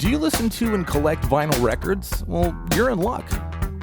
Do you listen to and collect vinyl records? Well, you're in luck.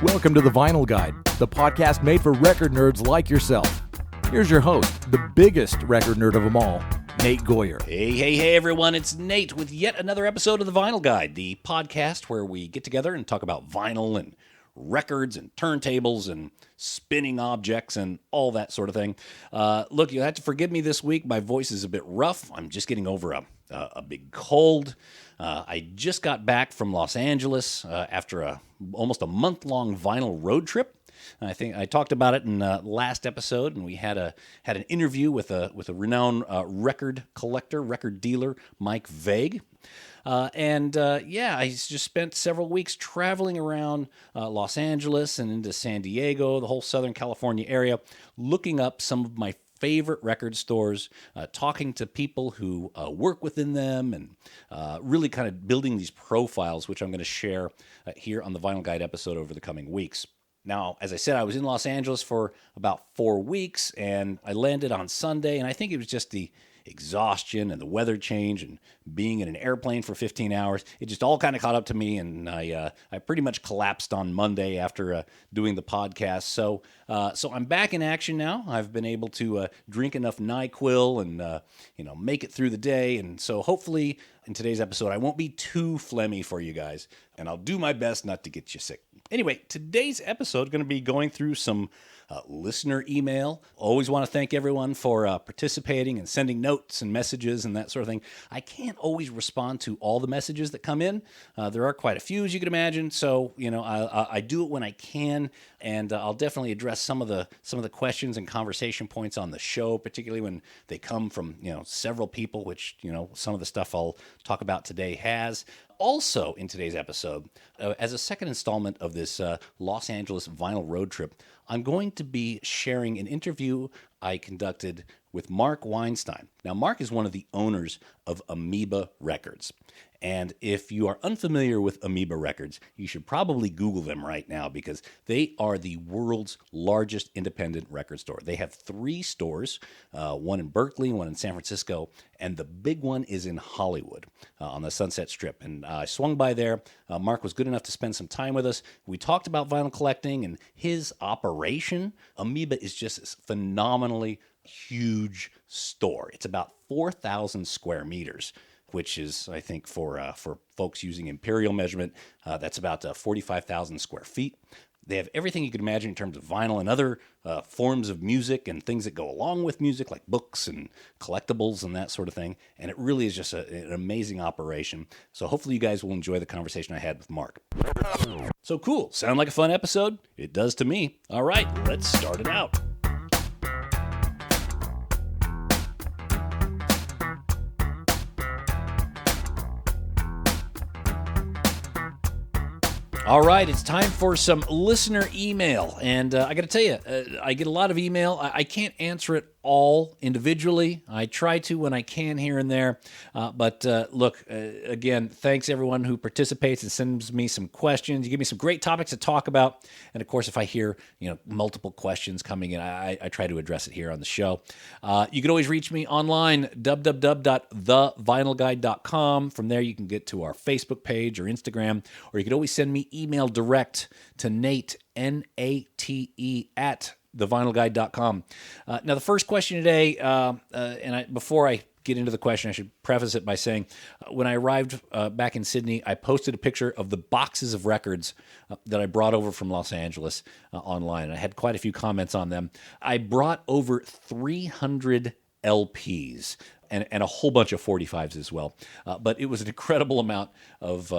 Welcome to The Vinyl Guide, the podcast made for record nerds like yourself. Here's your host, the biggest record nerd of them all, Nate Goyer. Hey, everyone. It's Nate with yet another episode of The Vinyl Guide, the podcast where we get together and talk about vinyl and records and turntables and spinning objects and all that sort of thing. Look, you'll have to forgive me this week. My voice is a bit rough. I'm just getting over a big cold. I just got back from Los Angeles after almost a month-long vinyl road trip. I think I talked about it in last episode, and we had an interview with a renowned record collector, record dealer, Mike Vague. I just spent several weeks traveling around Los Angeles and into San Diego, the whole Southern California area, looking up some of my favorite record stores, talking to people who work within them, and really kind of building these profiles, which I'm going to share here on the Vinyl Guide episode over the coming weeks. Now, as I said, I was in Los Angeles for about 4 weeks, and I landed on Sunday, and I think it was just the exhaustion and the weather change and being in an airplane for 15 hours. It just all kind of caught up to me, and I pretty much collapsed on Monday after doing the podcast. So I'm back in action now. I've been able to drink enough NyQuil and make it through the day, and so hopefully in today's episode I won't be too phlegmy for you guys, and I'll do my best not to get you sick. Anyway, today's episode is going to be going through some listener email. Always want to thank everyone for participating and sending notes and messages and that sort of thing. I can't always respond to all the messages that come in. There are quite a few, as you can imagine. So, I do it when I can, and I'll definitely address some of the questions and conversation points on the show, particularly when they come from several people, which some of the stuff I'll talk about today has. Also, in today's episode, as a second installment of this Los Angeles vinyl road trip, I'm going to be sharing an interview I conducted with Mark Weinstein. Now, Mark is one of the owners of Amoeba Records. And if you are unfamiliar with Amoeba Records, you should probably Google them right now, because they are the world's largest independent record store. They have 3 stores, one in Berkeley, one in San Francisco, and the big one is in Hollywood on the Sunset Strip. And I swung by there. Mark was good enough to spend some time with us. We talked about vinyl collecting and his operation. Amoeba is just this phenomenally huge store. It's about 4,000 square meters, which is, I think, for folks using imperial measurement, that's about 45,000 square feet. They have everything you could imagine in terms of vinyl and other forms of music and things that go along with music, like books and collectibles and that sort of thing. And it really is just an amazing operation. So hopefully you guys will enjoy the conversation I had with Mark. So cool. Sound like a fun episode? It does to me. All right, let's start it out. All right, it's time for some listener email, and I got to tell you, I get a lot of email. I can't answer it all individually. I try to when I can here and there, but look, again, thanks everyone who participates and sends me some questions. You give me some great topics to talk about, and of course, if I hear multiple questions coming in, I try to address it here on the show. You can always reach me online, www.thevinylguide.com. From there, you can get to our Facebook page or Instagram, or you can always send me email direct to Nate, N-A-T-E, at thevinylguide.com. Now, the first question today, before I get into the question, I should preface it by saying, when I arrived back in Sydney, I posted a picture of the boxes of records that I brought over from Los Angeles online. I had quite a few comments on them. I brought over 300 LPs and a whole bunch of 45s as well. But it was an incredible amount of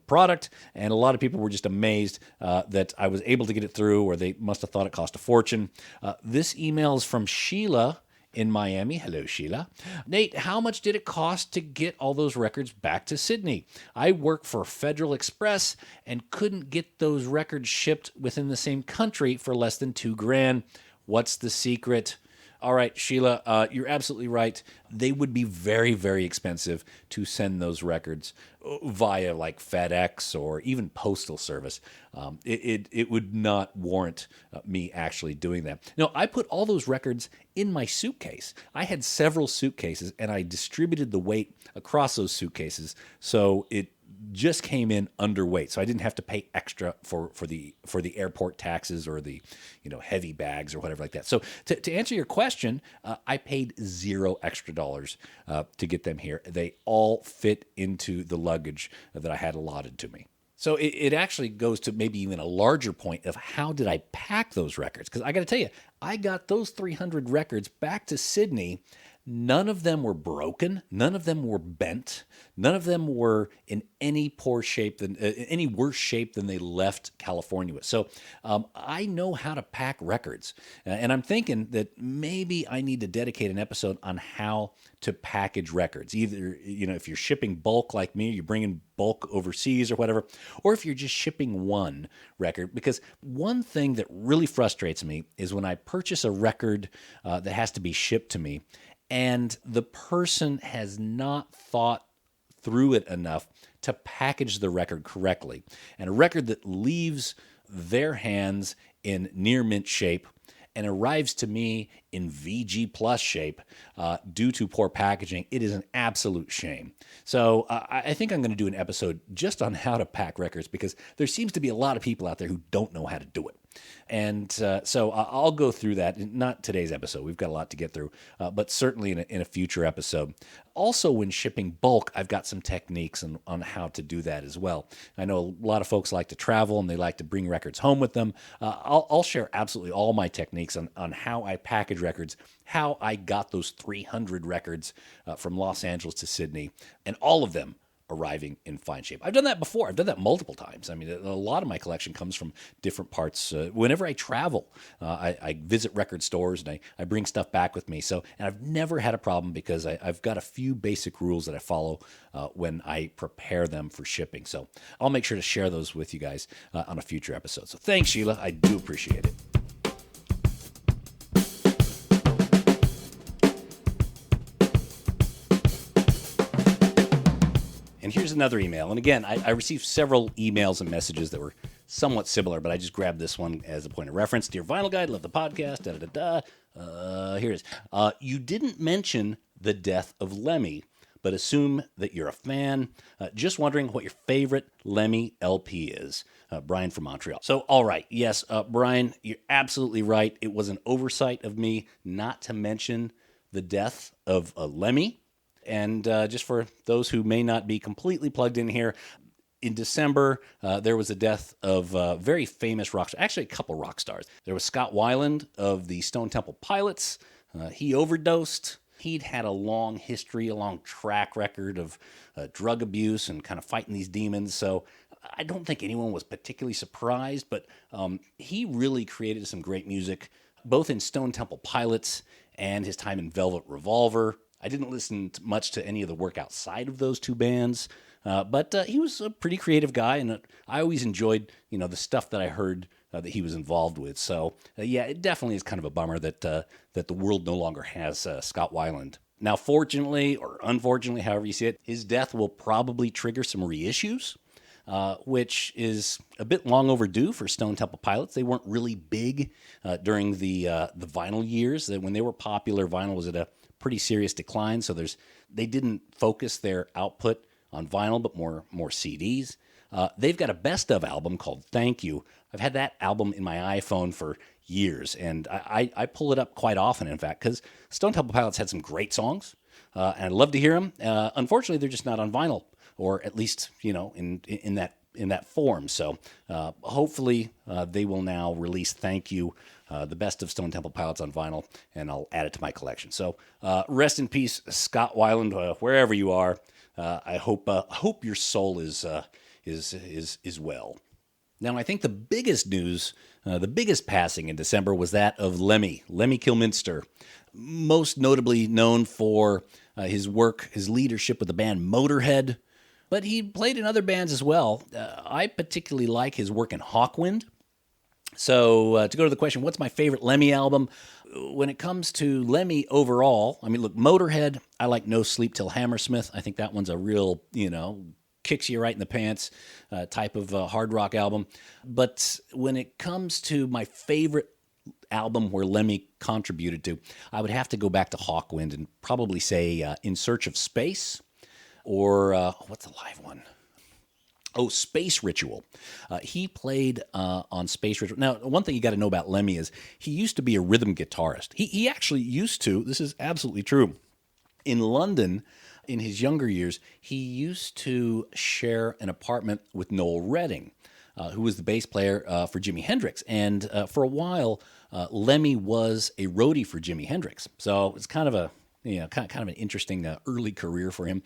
product, and a lot of people were just amazed that I was able to get it through, or they must have thought it cost a fortune. This email is from Sheila in Miami. Hello, Sheila. Nate, how much did it cost to get all those records back to Sydney? I work for Federal Express and couldn't get those records shipped within the same country for less than $2,000. What's the secret? All right, Sheila, you're absolutely right. They would be very, very expensive to send those records via like FedEx or even postal service. It would not warrant me actually doing that. No, I put all those records in my suitcase. I had several suitcases, and I distributed the weight across those suitcases, so it just came in underweight, so I didn't have to pay extra for the airport taxes or the heavy bags or whatever like that. So to answer your question, I paid $0 extra to get them here. They all fit into the luggage that I had allotted to me. So it actually goes to maybe even a larger point of how did I pack those records? Because I got to tell you, I got those 300 records back to Sydney. None of them were broken. None of them were bent. None of them were in any worse shape than they left California with. So I know how to pack records, and I'm thinking that maybe I need to dedicate an episode on how to package records. Either if you're shipping bulk like me, you're bringing bulk overseas or whatever, or if you're just shipping one record. Because one thing that really frustrates me is when I purchase a record that has to be shipped to me, and the person has not thought through it enough to package the record correctly. And a record that leaves their hands in near mint shape and arrives to me in VG plus shape due to poor packaging, it is an absolute shame. So I think I'm going to do an episode just on how to pack records, because there seems to be a lot of people out there who don't know how to do it. And so I'll go through that. Not today's episode. We've got a lot to get through, but certainly in a future episode. Also, when shipping bulk, I've got some techniques on how to do that as well. I know a lot of folks like to travel and they like to bring records home with them. I'll share absolutely all my techniques on how I package records, how I got those 300 records from Los Angeles to Sydney, and all of them arriving in fine shape. I've done that before. I've done that multiple times. I mean, a lot of my collection comes from different parts. Whenever I travel, I visit record stores and I bring stuff back with me. So, and I've never had a problem because I've got a few basic rules that I follow when I prepare them for shipping. So I'll make sure to share those with you guys on a future episode. So thanks, Sheila. I do appreciate it. And here's another email. And again, I received several emails and messages that were somewhat similar, but I just grabbed this one as a point of reference. Dear Vinyl Guide, love the podcast, here it is. You didn't mention the death of Lemmy, but assume that you're a fan. Just wondering what your favorite Lemmy LP is. Brian from Montreal. So, all right. Yes, Brian, you're absolutely right. It was an oversight of me not to mention the death of Lemmy. And just for those who may not be completely plugged in here, in December, there was a death of a very famous rock star, actually a couple rock stars. There was Scott Weiland of the Stone Temple Pilots. He overdosed. He'd had a long history, a long track record of drug abuse and kind of fighting these demons. So I don't think anyone was particularly surprised, but he really created some great music, both in Stone Temple Pilots and his time in Velvet Revolver. I didn't listen much to any of the work outside of those two bands, but he was a pretty creative guy, and I always enjoyed, the stuff that I heard that he was involved with. So, yeah, it definitely is kind of a bummer that the world no longer has Scott Weiland. Now, fortunately, or unfortunately, however you see it, his death will probably trigger some reissues, which is a bit long overdue for Stone Temple Pilots. They weren't really big during the vinyl years. When they were popular, vinyl was at a pretty serious decline, so they didn't focus their output on vinyl, but more CDs. They've got a best of album called Thank You. I've had that album in my iPhone for years, and I pull it up quite often, in fact, because Stone Temple Pilots had some great songs, and I love to hear them. Unfortunately, they're just not on vinyl, or at least in that form. So hopefully they will now release Thank You, the best of Stone Temple Pilots on vinyl, and I'll add it to my collection. So rest in peace, Scott Weiland, wherever you are. I hope your soul is well. Now, I think the biggest news, the biggest passing in December was that of Lemmy Kilmister, most notably known for his work, his leadership with the band Motorhead, but he played in other bands as well. I particularly like his work in Hawkwind. So to go to the question, what's my favorite Lemmy album? When it comes to Lemmy overall, I mean, look, Motorhead, I like No Sleep Till Hammersmith. I think that one's a real, kicks you right in the pants type of hard rock album. But when it comes to my favorite album where Lemmy contributed to, I would have to go back to Hawkwind and probably say In Search of Space, or what's the live one? Oh, Space Ritual. He played on Space Ritual. Now, one thing you got to know about Lemmy is he used to be a rhythm guitarist. He actually used to, this is absolutely true, in London, in his younger years, he used to share an apartment with Noel Redding, who was the bass player for Jimi Hendrix. And for a while, Lemmy was a roadie for Jimi Hendrix. So it's kind of a kind of an interesting early career for him.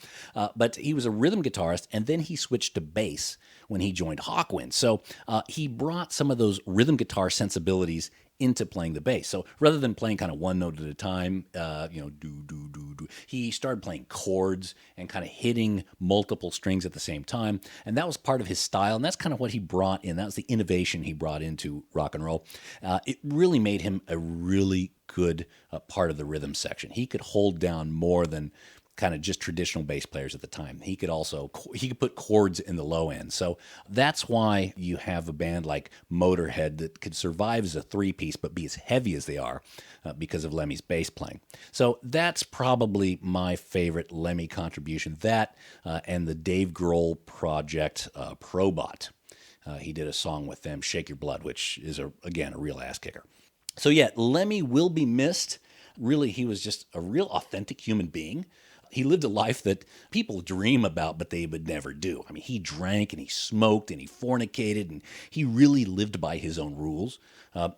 But he was a rhythm guitarist, and then he switched to bass when he joined Hawkwind. So he brought some of those rhythm guitar sensibilities into playing the bass. So rather than playing kind of one note at a time, do, do, do, do, he started playing chords and kind of hitting multiple strings at the same time. And that was part of his style, and that's kind of what he brought in. That was the innovation he brought into rock and roll. It really made him a really good part of the rhythm section. He could hold down more than kind of just traditional bass players at the time. He could put chords in the low end. So that's why you have a band like Motorhead that could survive as a three-piece but be as heavy as they are because of Lemmy's bass playing. So that's probably my favorite Lemmy contribution. That and the Dave Grohl project, Probot. He did a song with them, Shake Your Blood, which is, again, a real ass kicker. So yeah, Lemmy will be missed. Really, he was just a real authentic human being. He lived a life that people dream about, but they would never do. I mean, he drank and he smoked and he fornicated, and he really lived by his own rules.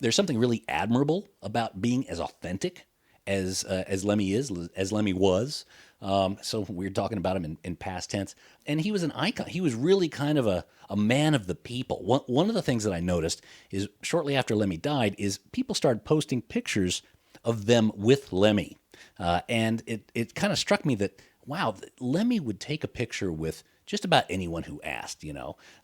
There's something really admirable about being as authentic as Lemmy was. So we're talking about him in past tense. And he was an icon. He was really kind of a man of the people. One of the things that I noticed is shortly after Lemmy died is people started posting pictures of them with Lemmy. And it kind of struck me that, wow, Lemmy would take a picture with just about anyone who asked,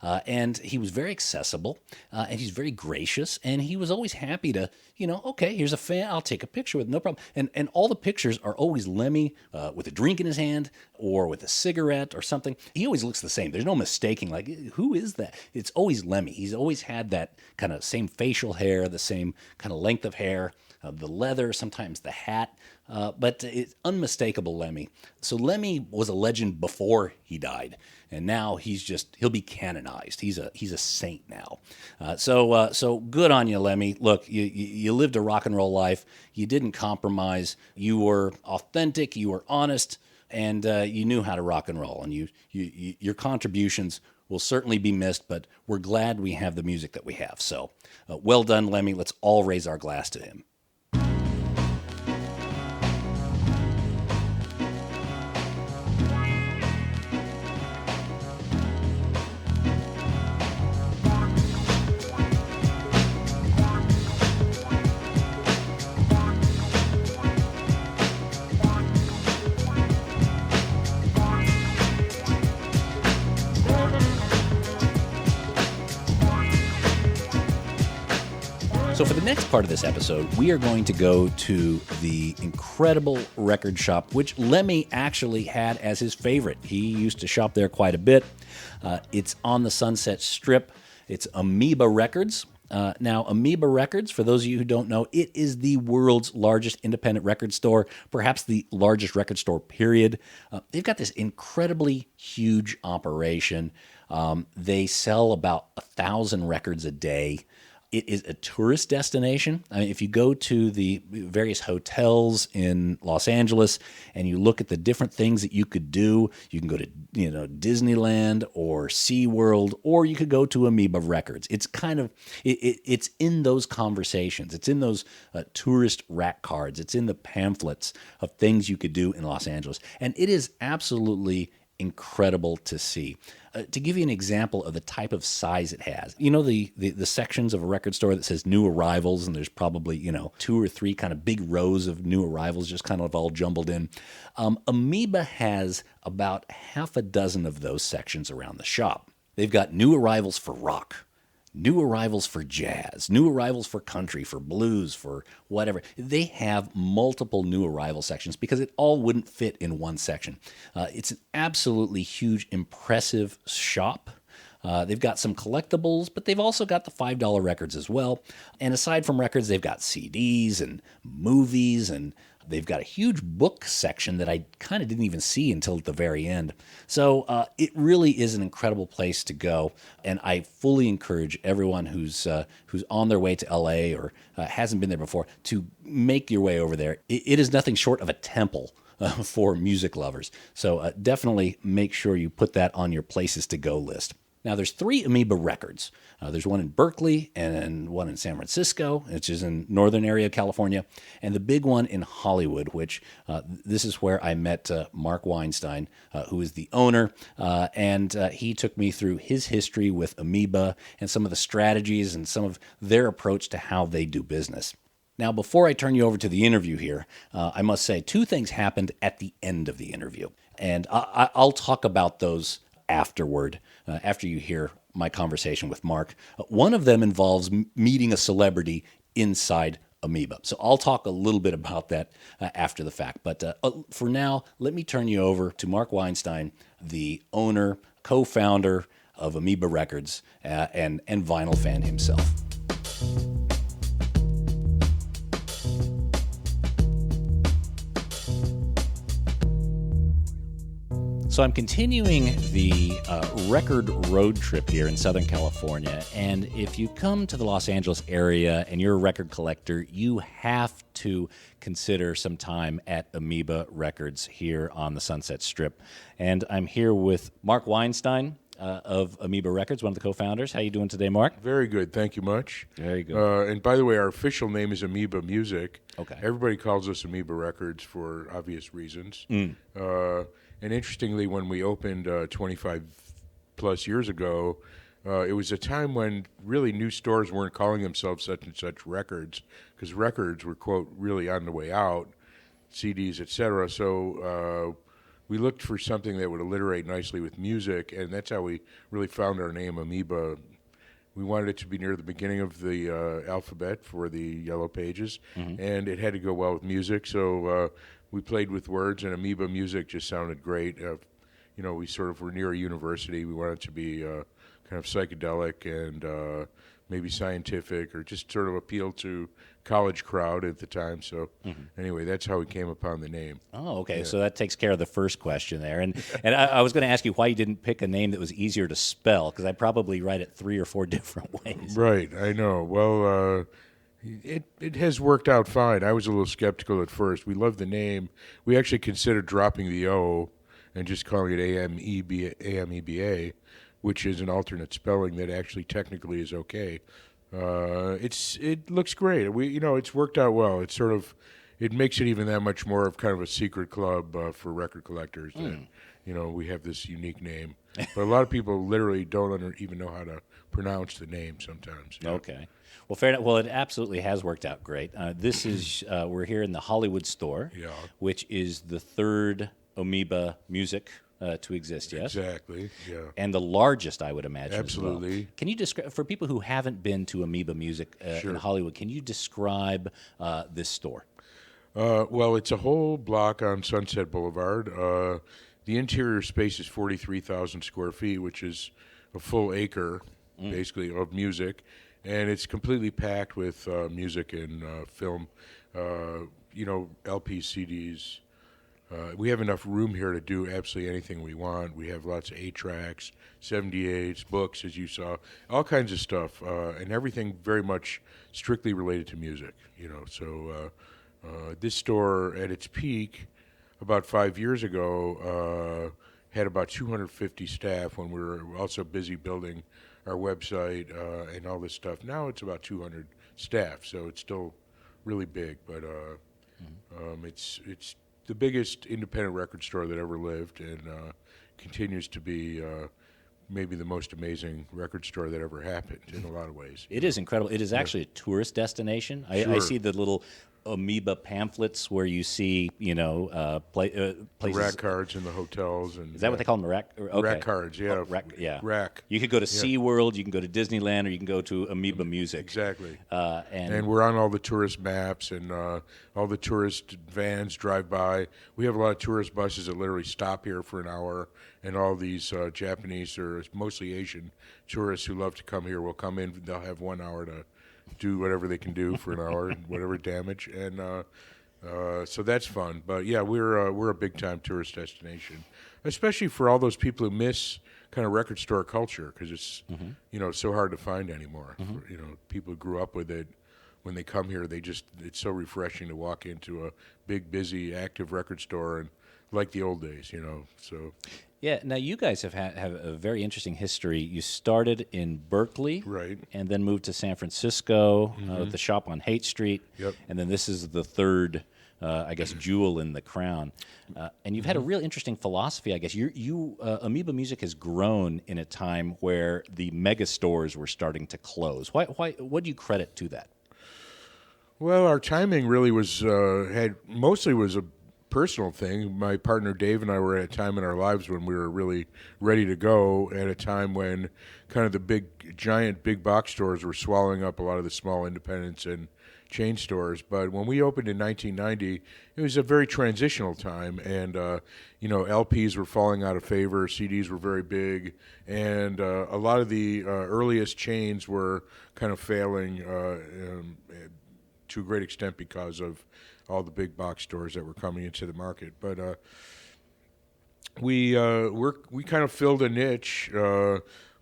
and he was very accessible, and he's very gracious, and he was always happy to, okay, here's a fan, I'll take a picture with no problem. And all the pictures are always Lemmy with a drink in his hand or with a cigarette or something. He always looks the same. There's no mistaking, like, who is that? It's always Lemmy. He's always had that kind of same facial hair, the same kind of length of hair, the leather, sometimes the hat, but it's unmistakable Lemmy. So Lemmy was a legend before he died, and now he'll be canonized. He's a saint now. So good on you, Lemmy. Look, you lived a rock and roll life. You didn't compromise. You were authentic. You were honest, and you knew how to rock and roll. And your contributions will certainly be missed, but we're glad we have the music that we have. So well done, Lemmy. Let's all raise our glass to him. So for the next part of this episode, we are going to go to the incredible record shop, which Lemmy actually had as his favorite. He used to shop there quite a bit. It's on the Sunset Strip. It's Amoeba Records. Now, Amoeba Records, for those of you who don't know, it is the world's largest independent record store, perhaps the largest record store, period. They've got this incredibly huge operation. They sell about 1,000 records a day. It is a tourist destination. I mean, if you go to the various hotels in Los Angeles and you look at the different things that you could do, you can go to Disneyland or SeaWorld, or you could go to Amoeba Records. It's kind of it's in those conversations. It's in those tourist rack cards. It's in the pamphlets of things you could do in Los Angeles, and it is absolutely incredible to see. To give you an example of the type of size it has, the sections of a record store that says new arrivals, and there's probably, 2 or 3 kind of big rows of new arrivals just kind of all jumbled in. Amoeba has about half a dozen of those sections around the shop. They've got new arrivals for rock, new arrivals for jazz, new arrivals for country, for blues, for whatever. They have multiple new arrival sections because it all wouldn't fit in one section. It's an absolutely huge, impressive shop. They've got some collectibles, but they've also got the $5 records as well. And aside from records, they've got CDs and movies, and they've got a huge book section that I kind of didn't even see until at the very end. So it really is an incredible place to go, and I fully encourage everyone who's on their way to LA or hasn't been there before to make your way over there. It is nothing short of a temple for music lovers. So definitely make sure you put that on your places to go list. Now, there's 3 Amoeba records. There's one in Berkeley and one in San Francisco, which is in northern area of California, and the big one in Hollywood, which this is where I met Mark Weinstein, who is the owner, and he took me through his history with Amoeba and some of the strategies and some of their approach to how they do business. Now, before I turn you over to the interview here, I must say 2 things happened at the end of the interview, and I'll talk about those afterward, after you hear my conversation with Mark. One of them involves meeting a celebrity inside Amoeba. So I'll talk a little bit about that after the fact. But for now, let me turn you over to Mark Weinstein, the owner, co-founder of Amoeba Records, and vinyl fan himself. So I'm continuing the record road trip here in Southern California, and if you come to the Los Angeles area and you're a record collector, you have to consider some time at Amoeba Records here on the Sunset Strip. And I'm here with Mark Weinstein of Amoeba Records, one of the co-founders. How you doing today, Mark? Very good, thank you much. Very good. And by the way, our official name is Amoeba Music. Okay. Everybody calls us Amoeba Records for obvious reasons. And interestingly, when we opened 25 plus years ago, it was a time when really new stores weren't calling themselves such and such records, because records were, quote, really on the way out, CDs, etc. So we looked for something that would alliterate nicely with music, and that's how we really found our name, Amoeba. We wanted it to be near the beginning of the alphabet for the Yellow Pages, and it had to go well with music, so we played with words, and Amoeba Music just sounded great. We sort of were near a university. We wanted to be kind of psychedelic and maybe scientific, or just sort of appeal to college crowd at the time. So anyway, that's how we came upon the name. Oh, okay. Yeah. So that takes care of the first question there. And I was going to ask you why you didn't pick a name that was easier to spell, because I probably write it 3 or 4 different ways. Right, I know. Well, it has worked out fine. I was a little skeptical at first. We love the name. We actually considered dropping the O and just calling it AMEBA, which is an alternate spelling that actually technically is okay. It looks great. It's worked out well. It's sort of, it makes it even that much more of kind of a secret club for record collectors. And, we have this unique name, but a lot of people literally don't even know how to pronounce the name sometimes. Okay. Well, fair enough. Well, it absolutely has worked out great. This is we're here in the Hollywood store, which is the 3rd Amoeba Music to exist. Yes, exactly. Yeah, and the largest, I would imagine. Absolutely. As well. Can you describe, for people who haven't been to Amoeba Music in Hollywood, can you describe this store? Well, it's a whole block on Sunset Boulevard. The interior space is 43,000 square feet, which is a full acre, basically, of music. And it's completely packed with music and film, LPs, CDs. We have enough room here to do absolutely anything we want. We have lots of 8-tracks, 78s, books, as you saw, all kinds of stuff, and everything very much strictly related to music. So this store at its peak, about 5 years ago, had about 250 staff when we were also busy building our website and all this stuff. Now it's about 200 staff, so it's still really big, but it's the biggest independent record store that ever lived, and continues to be maybe the most amazing record store that ever happened in a lot of ways. It is incredible. It is actually a tourist destination. I see the little Amoeba pamphlets where you see, places. Rack cards in the hotels. And Is that what they call them? Rack? Okay. Rack cards, yeah. Yeah. Rack. You could go to SeaWorld, you can go to Disneyland, or you can go to Amoeba Music. Exactly. And we're on all the tourist maps, and all the tourist vans drive by. We have a lot of tourist buses that literally stop here for an hour, and all these Japanese or mostly Asian tourists who love to come here will come in. They'll have 1 hour to do whatever they can do for an hour, whatever damage, and so that's fun. But yeah, we're a big time tourist destination, especially for all those people who miss kind of record store culture, because it's it's so hard to find anymore. People who grew up with it, when they come here, it's so refreshing to walk into a big, busy, active record store and like the old days. So. Yeah, now you guys have a very interesting history. You started in Berkeley, right, and then moved to San Francisco with the shop on Haight Street, yep. And then this is the third, jewel in the crown. And you've had a real interesting philosophy, I guess. Amoeba Music has grown in a time where the mega stores were starting to close. Why? What do you credit to that? Well, our timing really was was a personal thing. My partner Dave and I were at a time in our lives when we were really ready to go, at a time when kind of the giant big box stores were swallowing up a lot of the small independents and chain stores. But when we opened in 1990, it was a very transitional time, and LPs were falling out of favor, CDs were very big, and a lot of the earliest chains were kind of failing to a great extent because of all the big box stores that were coming into the market. But we kind of filled a niche.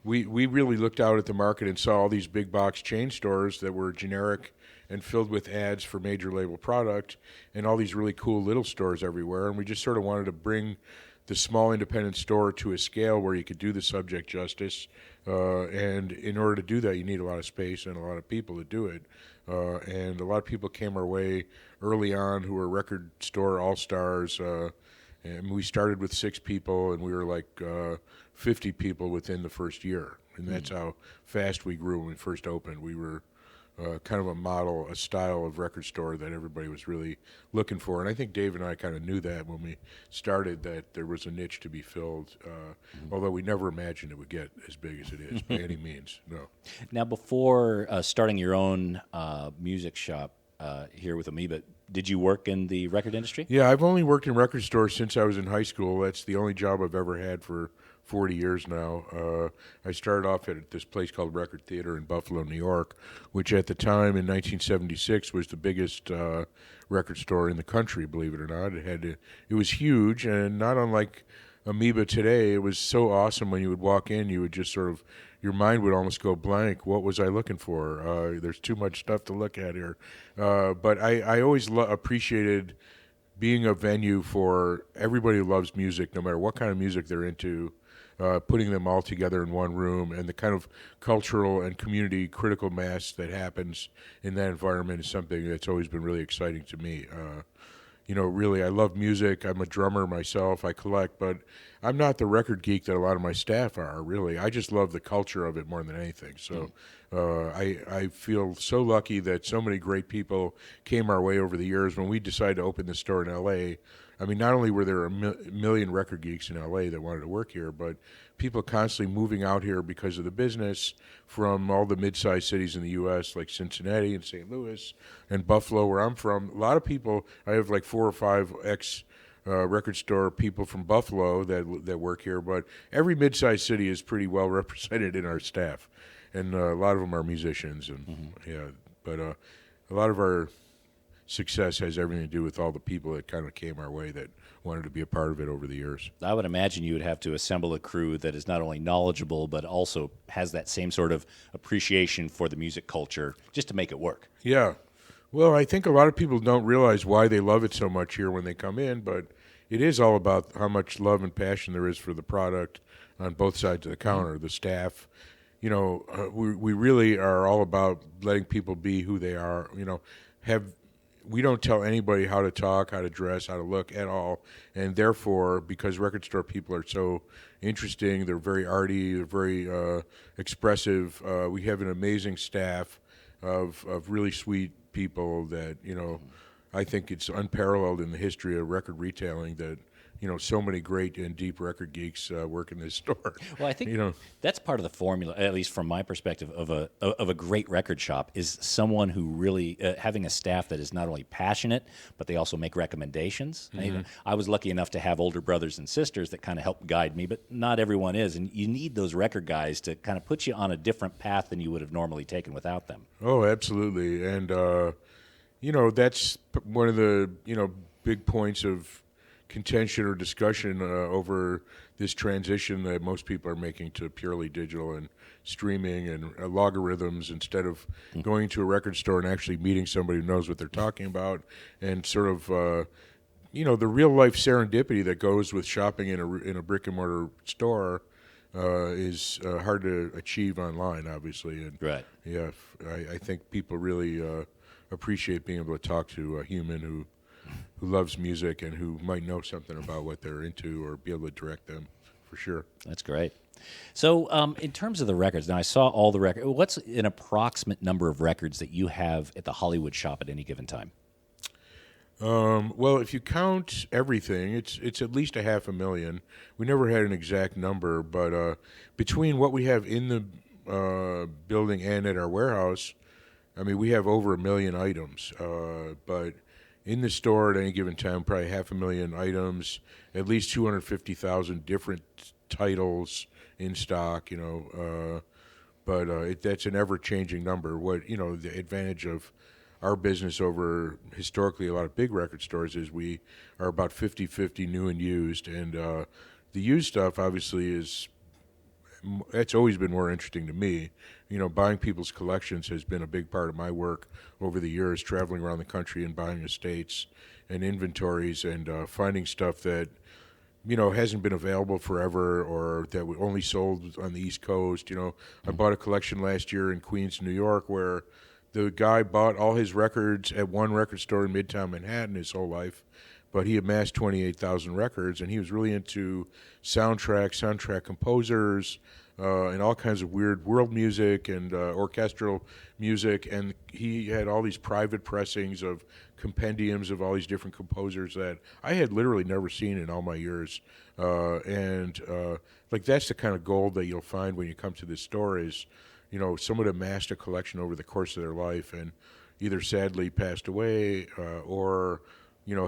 We really looked out at the market and saw all these big box chain stores that were generic and filled with ads for major label product, and all these really cool little stores everywhere. And we just sort of wanted to bring the small independent store to a scale where you could do the subject justice. And in order to do that, you need a lot of space and a lot of people to do it. And a lot of people came our way early on who were record store all-stars. And we started with 6 people, and we were like 50 people within the first year. And that's how fast we grew when we first opened. We were kind of a style of record store that everybody was really looking for. And I think Dave and I kind of knew that when we started, that there was a niche to be filled, although we never imagined it would get as big as it is by any means, no. Now, before starting your own music shop here with Amoeba, did you work in the record industry? Yeah, I've only worked in record stores since I was in high school. That's the only job I've ever had for 40 years now. I started off at this place called Record Theater in Buffalo, New York, which at the time in 1976 was the biggest record store in the country, believe it or not. It was huge, and not unlike Amoeba today. It was so awesome when you would walk in, you would just sort of, your mind would almost go blank. What was I looking for? There's too much stuff to look at here. But I always appreciated being a venue for everybody who loves music, no matter what kind of music they're into, putting them all together in one room, and the kind of cultural and community critical mass that happens in that environment is something that's always been really exciting to me. Really, I love music. I'm a drummer myself. I collect, but I'm not the record geek that a lot of my staff are, really. I just love the culture of it more than anything. So I feel so lucky that so many great people came our way over the years. When we decided to open this store in L.A., I mean, not only were there a million record geeks in L.A. that wanted to work here, but people constantly moving out here because of the business from all the mid-sized cities in the U.S., like Cincinnati and St. Louis and Buffalo, where I'm from. A lot of people, I have like 4 or 5 record store people from Buffalo that work here, but every mid-sized city is pretty well represented in our staff, and a lot of them are musicians, and but a lot of our success has everything to do with all the people that kind of came our way that wanted to be a part of it over the years. I would imagine you would have to assemble a crew that is not only knowledgeable but also has that same sort of appreciation for the music culture just to make it work. Yeah. Well, I think a lot of people don't realize why they love it so much here when they come in, but it is all about how much love and passion there is for the product on both sides of the counter. The staff, we really are all about letting people be who they are. We don't tell anybody how to talk, how to dress, how to look at all, and therefore, because record store people are so interesting, they're very arty, they're very expressive. We have an amazing staff of really sweet people that I think it's unparalleled in the history of record retailing that so many great and deep record geeks work in this store. Well, I think that's part of the formula, at least from my perspective, of a great record shop is someone who really having a staff that is not only passionate, but they also make recommendations. Mm-hmm. I was lucky enough to have older brothers and sisters that kind of help guide me, but not everyone is, and you need those record guys to kind of put you on a different path than you would have normally taken without them. Oh, absolutely, and that's one of the big points of contention or discussion over this transition that most people are making to purely digital and streaming and logarithms instead of going to a record store and actually meeting somebody who knows what they're talking about, and sort of the real life serendipity that goes with shopping in a brick and mortar store is hard to achieve online, obviously. And right. Yeah, I think people really appreciate being able to talk to a human who loves music and who might know something about what they're into or be able to direct them, for sure. That's great. So in terms of the records, now I saw all the records. What's an approximate number of records that you have at the Hollywood shop at any given time? Well, if you count everything, it's at least 500,000. We never had an exact number, but between what we have in the building and at our warehouse, I mean, we have over 1 million items, but in the store at any given time, probably 500,000 items, at least 250,000 different titles in stock, but that's an ever-changing number. What, the advantage of our business over historically a lot of big record stores is we are about 50-50 new and used, and the used stuff obviously that's always been more interesting to me. Buying people's collections has been a big part of my work over the years, traveling around the country and buying estates and inventories and finding stuff that, hasn't been available forever or that we only sold on the East Coast. I bought a collection last year in Queens, New York, where the guy bought all his records at one record store in Midtown Manhattan his whole life, but he amassed 28,000 records, and he was really into soundtrack composers, and all kinds of weird world music and orchestral music, and he had all these private pressings of compendiums of all these different composers that I had literally never seen in all my years, and that's the kind of gold that you'll find when you come to this store is, someone amassed a collection over the course of their life and either sadly passed away or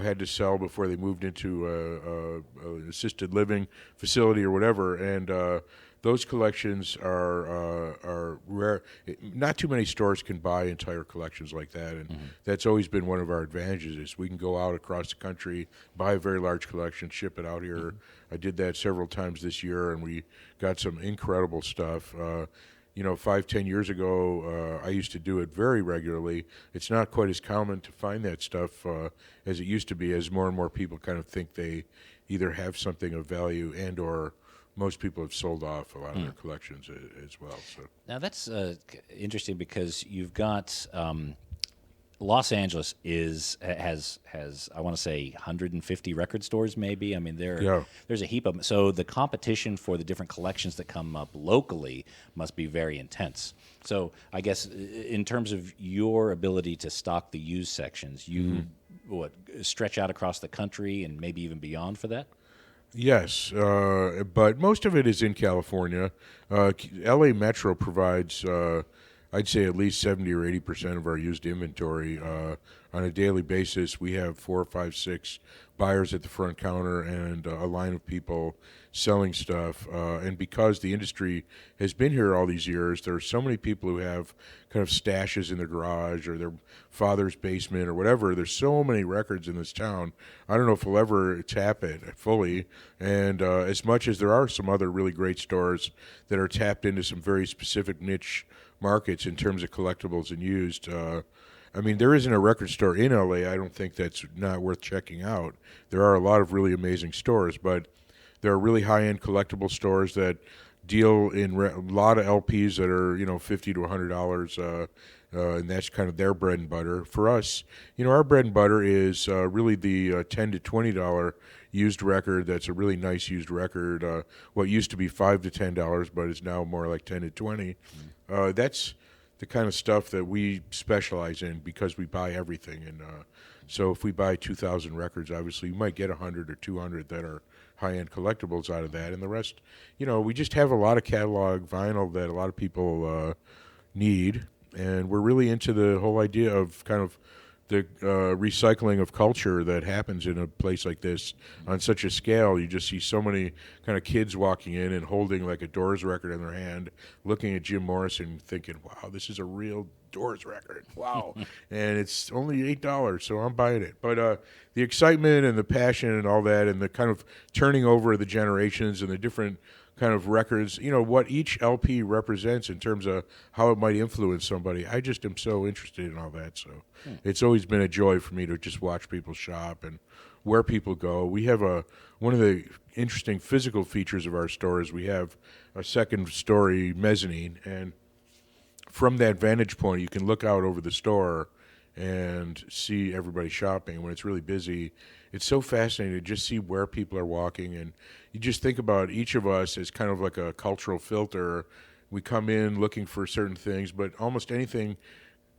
had to sell before they moved into an assisted living facility or whatever, and those collections are rare. Not too many stores can buy entire collections like that, and that's always been one of our advantages is we can go out across the country, buy a very large collection, ship it out here. I did that several times this year, and we got some incredible stuff. 5-10 years ago, I used to do it very regularly. It's not quite as common to find that stuff as it used to be, as more and more people kind of think they either have something of value and or most people have sold off a lot of their collections as well. So now that's interesting because you've got Los Angeles has I want to say 150 record stores maybe. I mean there's a heap of them. So the competition for the different collections that come up locally must be very intense. So I guess in terms of your ability to stock the used sections, you stretch out across the country and maybe even beyond for that? Yes, but most of it is in California. LA Metro provides, I'd say, at least 70 or 80% of our used inventory. On a daily basis, we have 4, 5, 6 buyers at the front counter and a line of people selling stuff. And because the industry has been here all these years, there are so many people who have kind of stashes in their garage or their father's basement or whatever. There's so many records in this town. I don't know if we'll ever tap it fully. And as much as there are some other really great stores that are tapped into some very specific niche markets in terms of collectibles and used, I mean, there isn't a record store in LA, I don't think, that's not worth checking out. There are a lot of really amazing stores, but there are really high-end collectible stores that deal in a lot of LPs that are, $50 to $100, and that's kind of their bread and butter. For us, our bread and butter is really the $10 to $20 used record. That's a really nice used record. What used to be $5 to $10, but is now more like $10 to $20. That's the kind of stuff that we specialize in because we buy everything. And So if we buy 2,000 records, obviously you might get 100 or 200 that are high-end collectibles out of that, and the rest, we just have a lot of catalog vinyl that a lot of people need, and we're really into the whole idea of kind of the recycling of culture that happens in a place like this on such a scale. You just see so many kind of kids walking in and holding like a Doors record in their hand, looking at Jim Morrison thinking, wow, this is a real Doors record. Wow. And it's only $8, so I'm buying it. But the excitement and the passion and all that, and the kind of turning over of the generations and the different kind of records, what each LP represents in terms of how it might influence somebody. I just am so interested in all that. So it's always been a joy for me to just watch people shop and where people go. We have one of the interesting physical features of our store is we have a second story mezzanine, and from that vantage point, you can look out over the store and see everybody shopping. When it's really busy, it's so fascinating to just see where people are walking, and you just think about each of us as kind of like a cultural filter. We come in looking for certain things, but almost anything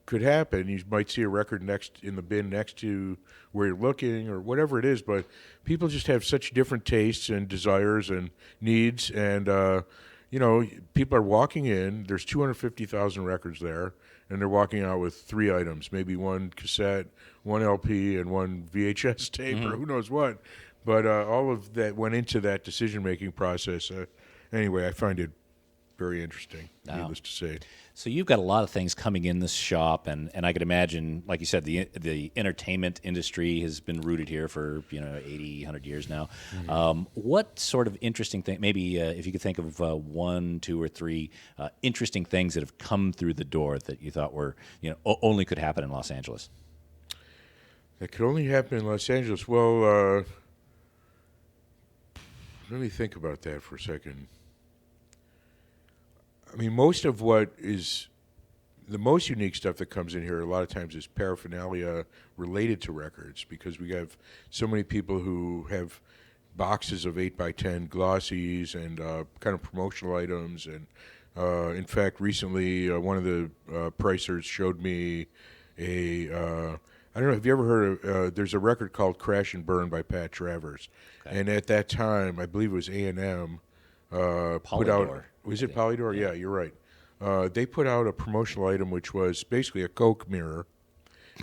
could happen. You might see a record in the bin next to where you're looking or whatever it is, but people just have such different tastes and desires and needs, and people are walking in. There's 250,000 records there, and they're walking out with 3 items, maybe one cassette, one LP, and one VHS tape, or who knows what. But all of that went into that decision-making process. Anyway, I find it very interesting, needless to say. So you've got a lot of things coming in this shop, and I could imagine, like you said, the entertainment industry has been rooted here for 80, 100 years now. What sort of interesting thing, maybe if you could think of 1, 2, or 3 interesting things that have come through the door that you thought were only could happen in Los Angeles? That could only happen in Los Angeles. Well, let me think about that for a second. I mean, most of what is the most unique stuff that comes in here a lot of times is paraphernalia related to records, because we have so many people who have boxes of 8x10 glossies and kind of promotional items. And in fact, recently one of the pricers showed me I don't know, have you ever heard of, there's a record called Crash and Burn by Pat Travers. Okay. And at that time, I believe it was A&M, put out, was it Polydor? Yeah, you're right. They put out a promotional item which was basically a Coke mirror,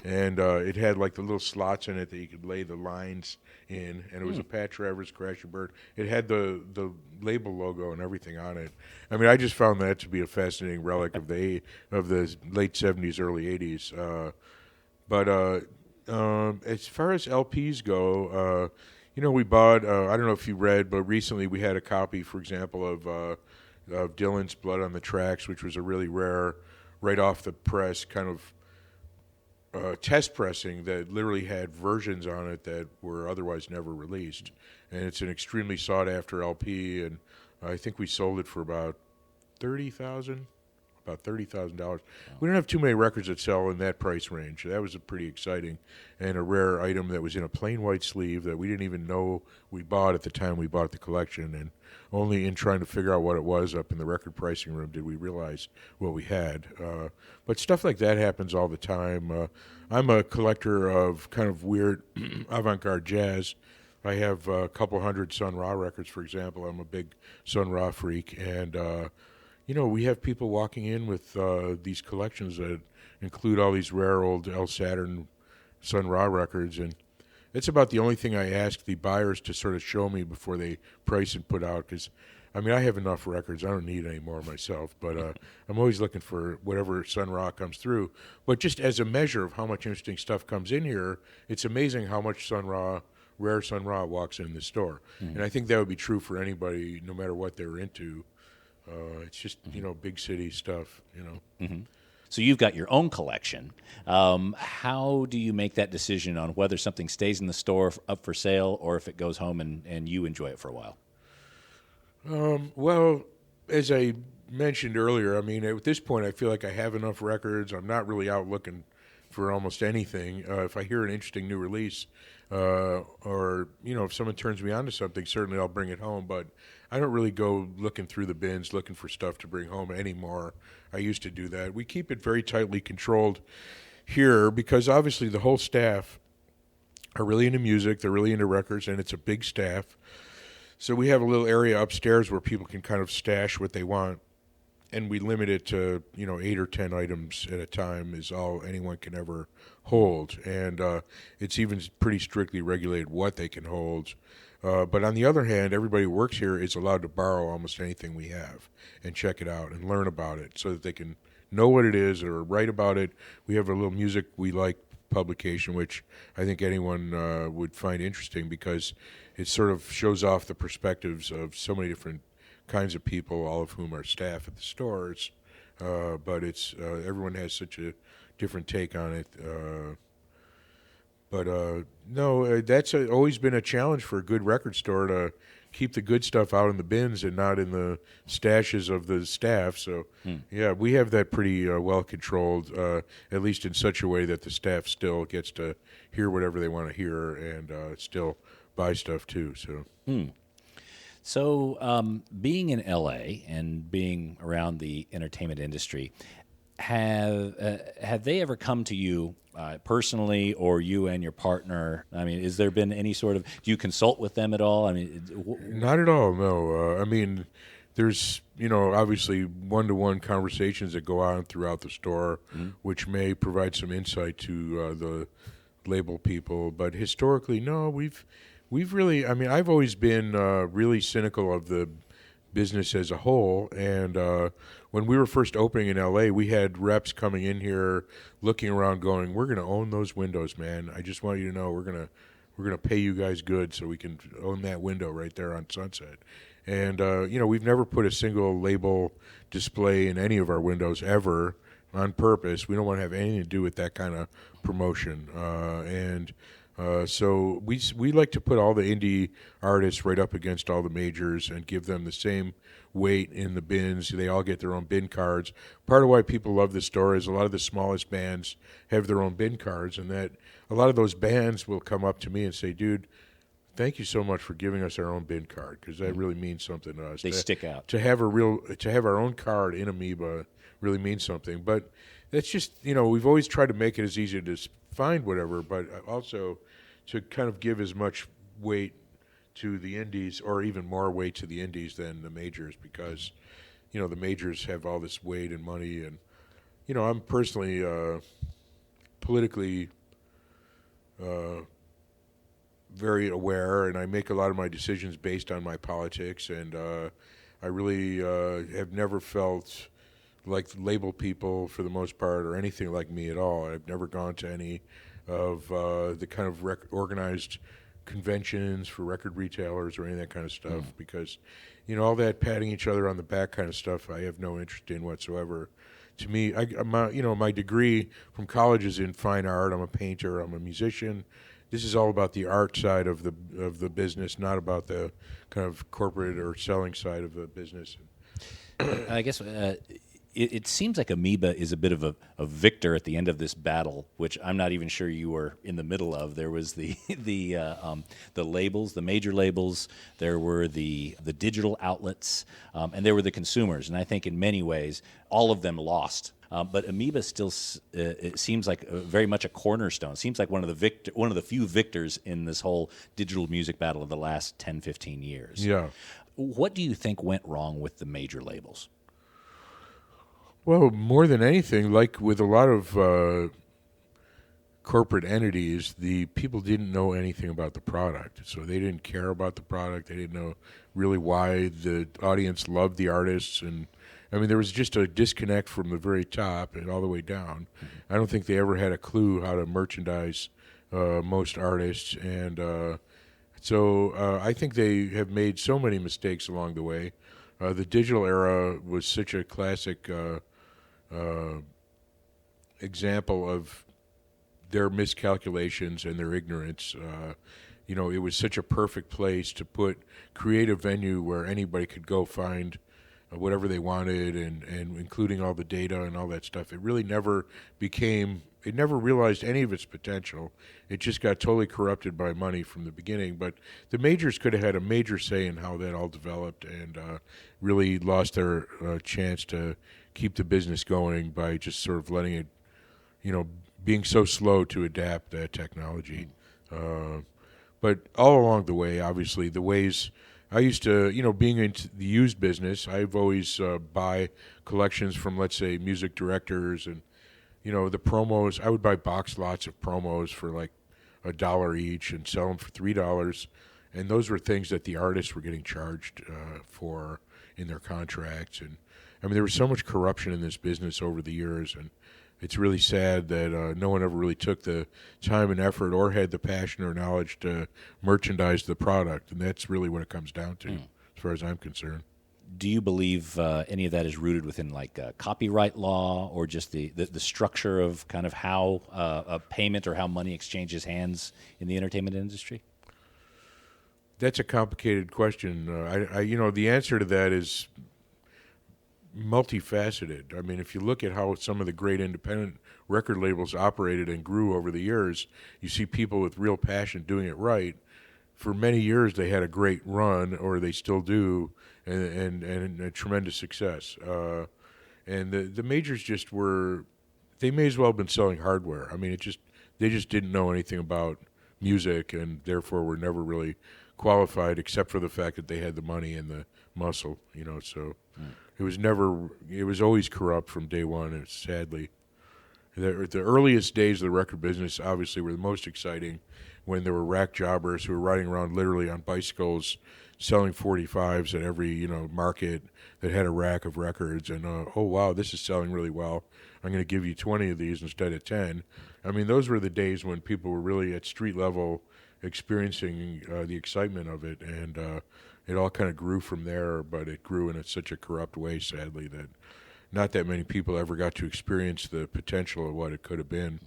and it had like the little slots in it that you could lay the lines in, and it was a Pat Travers Crash and Burn. It had the label logo and everything on it. I mean, I just found that to be a fascinating relic of the late 70s, early 80s. But as far as LPs go, we bought, I don't know if you read, but recently we had a copy, for example, of Dylan's Blood on the Tracks, which was a really rare, right off the press kind of test pressing that literally had versions on it that were otherwise never released. And it's an extremely sought-after LP, and I think we sold it for about $30,000. We don't have too many records that sell in that price range. That was a pretty exciting and a rare item that was in a plain white sleeve that we didn't even know we bought at the time we bought the collection, and only in trying to figure out what it was up in the record pricing room did we realize what we had. But stuff like that happens all the time. I'm a collector of kind of weird avant-garde jazz. I have a couple hundred Sun Ra records, for example. I'm a big Sun Ra freak, and we have people walking in with these collections that include all these rare old El Saturn Sun Ra records, and it's about the only thing I ask the buyers to sort of show me before they price and put out, because, I mean, I have enough records. I don't need any more myself, but I'm always looking for whatever Sun Ra comes through. But just as a measure of how much interesting stuff comes in here, it's amazing how much rare Sun Ra walks in the store. Mm-hmm. And I think that would be true for anybody, no matter what they're into. It's just, big city stuff, Mm-hmm. So you've got your own collection. How do you make that decision on whether something stays in the store up for sale or if it goes home and you enjoy it for a while? Well, as I mentioned earlier, I mean, at this point I feel like I have enough records. I'm not really out looking for almost anything. If I hear an interesting new release or, if someone turns me on to something, certainly I'll bring it home. But I don't really go looking through the bins, looking for stuff to bring home anymore. I used to do that. We keep it very tightly controlled here because obviously the whole staff are really into music. They're really into records, and it's a big staff. So we have a little area upstairs where people can kind of stash what they want, and we limit it to 8 or 10 items at a time is all anyone can ever hold, and it's even pretty strictly regulated what they can hold. But on the other hand, everybody who works here is allowed to borrow almost anything we have and check it out and learn about it so that they can know what it is or write about it. We have a little music we like publication, which I think anyone would find interesting because it sort of shows off the perspectives of so many different kinds of people, all of whom are staff at the stores. But it's everyone has such a different take on it. No, that's always been a challenge for a good record store to keep the good stuff out in the bins and not in the stashes of the staff. So, yeah, we have that pretty well controlled, at least in such a way that the staff still gets to hear whatever they want to hear and still buy stuff too. So. So, being in LA and being around the entertainment industry, have they ever come to you personally, or you and your partner? I mean, has there been any sort of? Do you consult with them at all? I mean, not at all. No. I mean, there's obviously one-to-one conversations that go on throughout the store, which may provide some insight to the label people. But historically, no. We've really, I mean, I've always been really cynical of the business as a whole. And when we were first opening in L.A., we had reps coming in here, looking around, going, "We're going to own those windows, man. I just want you to know we're gonna pay you guys good so we can own that window right there on Sunset." And we've never put a single label display in any of our windows ever on purpose. We don't want to have anything to do with that kind of promotion. So we like to put all the indie artists right up against all the majors and give them the same weight in the bins. They all get their own bin cards. Part of why people love the store is a lot of the smallest bands have their own bin cards, and that a lot of those bands will come up to me and say, "Dude, thank you so much for giving us our own bin card, because that really means something to us." They stick out. To have our own card in Amoeba really means something. But that's just we've always tried to make it as easy to find whatever, but also to kind of give as much weight to the indies, or even more weight to the indies than the majors, because the majors have all this weight and money, and I'm personally politically very aware, and I make a lot of my decisions based on my politics, and I really have never felt like label people for the most part, or anything like me at all. I've never gone to any of the kind of organized conventions for record retailers or any of that kind of stuff, because all that patting each other on the back kind of stuff I have no interest in whatsoever. To me, my degree from college is in fine art. I'm a painter. I'm a musician. This is all about the art side of the business, not about the kind of corporate or selling side of the business. I guess it seems like Amoeba is a bit of a victor at the end of this battle, which I'm not even sure you were in the middle of. There was the labels, the major labels. There were the digital outlets, and there were the consumers. And I think in many ways, all of them lost. But Amoeba still it seems like very much a cornerstone. It seems like one of the few victors in this whole digital music battle of the last 10, 15 years. Yeah. What do you think went wrong with the major labels? Well, more than anything, like with a lot of corporate entities, the people didn't know anything about the product. So they didn't care about the product. They didn't know really why the audience loved the artists. And, I mean, there was just a disconnect from the very top and all the way down. I don't think they ever had a clue how to merchandise most artists. And so I think they have made so many mistakes along the way. The digital era was such a classic example of their miscalculations and their ignorance. It was such a perfect place to create a venue where anybody could go find whatever they wanted, and including all the data and all that stuff. It really never realized any of its potential. It just got totally corrupted by money from the beginning. But the majors could have had a major say in how that all developed, and really lost their chance to keep the business going by just sort of letting it, being so slow to adapt that technology. But all along the way, obviously, the ways I used to, being into the used business, I've always buy collections from, let's say, music directors and, the promos. I would buy box lots of promos for like $1 each and sell them for $3. And those were things that the artists were getting charged for in their contracts. And I mean, there was so much corruption in this business over the years, and it's really sad that no one ever really took the time and effort or had the passion or knowledge to merchandise the product. And that's really what it comes down to, as far as I'm concerned. Do you believe any of that is rooted within like copyright law, or just the structure of kind of how a payment or how money exchanges hands in the entertainment industry? That's a complicated question. The answer to that is multifaceted. I mean, if you look at how some of the great independent record labels operated and grew over the years, you see people with real passion doing it right. For many years, they had a great run, or they still do, and a tremendous success. And the majors just they may as well have been selling hardware. I mean, they just didn't know anything about music, and therefore were never really qualified, except for the fact that they had the money and the muscle, so it was always corrupt from day one, and sadly. The earliest days of the record business obviously were the most exciting, when there were rack jobbers who were riding around literally on bicycles selling 45s at every market that had a rack of records, and oh wow, this is selling really well, I'm going to give you 20 of these instead of 10. I mean, those were the days when people were really at street level experiencing the excitement of it, and it all kind of grew from there, but it grew in such a corrupt way, sadly, that not that many people ever got to experience the potential of what it could have been,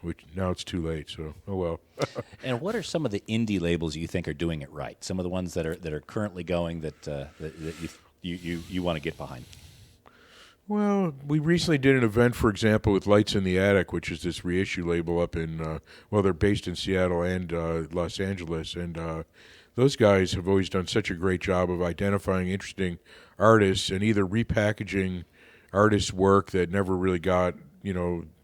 which now it's too late, so oh well. And what are some of the indie labels you think are doing it right? Some of the ones that are currently going that you want to get behind? Well, we recently did an event, for example, with Lights in the Attic, which is this reissue label up in, they're based in Seattle and Los Angeles, and those guys have always done such a great job of identifying interesting artists and either repackaging artists' work that never really got,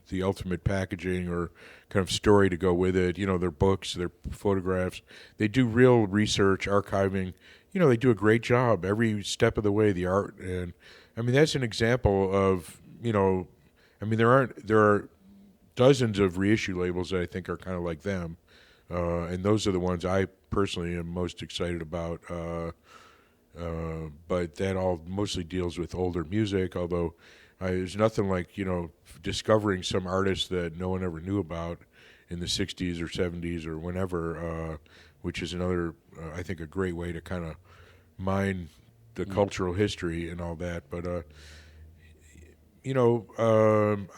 the ultimate packaging or kind of story to go with it, their books, their photographs. They do real research, archiving. They do a great job every step of the way, the art. And, I mean, that's an example of, there are dozens of reissue labels that I think are kind of like them. And those are the ones I personally am most excited about. But that all mostly deals with older music, although there's nothing like, discovering some artists that no one ever knew about in the 60s or 70s or whenever, which is another, I think, a great way to kind of mine the cultural history and all that. But,